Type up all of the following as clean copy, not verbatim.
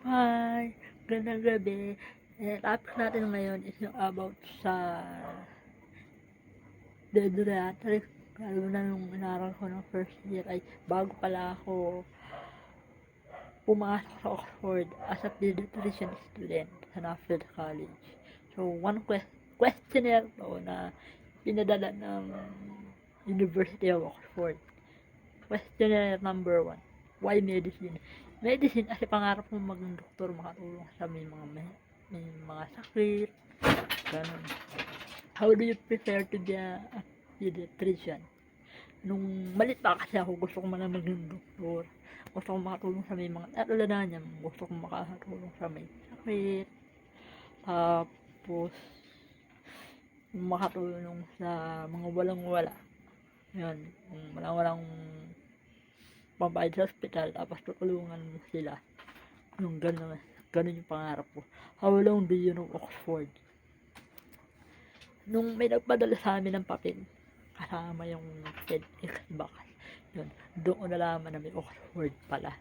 Hi! Gandang gabi. Topic natin ngayon is yung about sa pediatric. Lalo na nung inaral ko ng first year ay bago pala ako pumasok sa Oxford as a pediatrician student sa Nuffield College. So, one questionnaire to na pinadala ng University of Oxford. Questionnaire number 1. Why medicine? Medicine kasi pangarap mo maging doktor, makatulong sa may mga sakit, ganun. How do you prepare to be a pediatrician? Nung malit pa kasi ako, gusto ko man maging doktor. Gusto ko makatulong sa may mga alalahanin. Gusto ko makatulong sa may sakit. Tapos, makatulong sa mga walang-wala. Yun, walang pambayad sa hospital, tapos tutulungan mo sila. Yung ganun yung pangarap ko. How long do you know Oxford? Nung may nagpadala sa amin ng papel, kasama yung TEDx bakas. Yun, doon ko nalaman na may Oxford pala.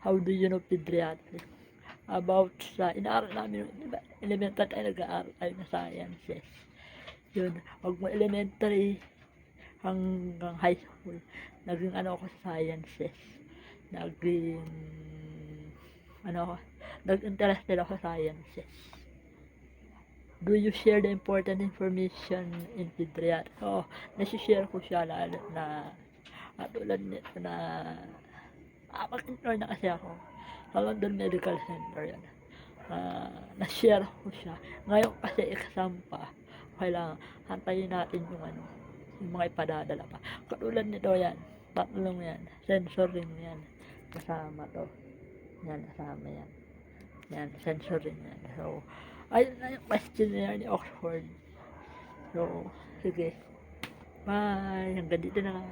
How do you know pediatrics? About sa inaaral namin, diba, elementary tayo nag-aaral tayo na sciences. Yun, wag mo elementary hanggang high school, naging ako sa sciences. Nag-interested ako sa sciences. Do you share the important information in pediatrics? Nasi-share ko siya lalo na katulad nito na mag-intern na kasi ako sa London Medical Center yan. Na-share ko siya. Ngayon kasi exam pa, kailangan hantayin natin yung mga ipadadala pa. Katulad nito yan, tatlong yan, sensoring yan, kasama to. Yan, kasama yan. Yan, sensoring yan. So, ayun na yung questionnaire ni Oxford. So, sige. Bye! Hanggang dito na lang.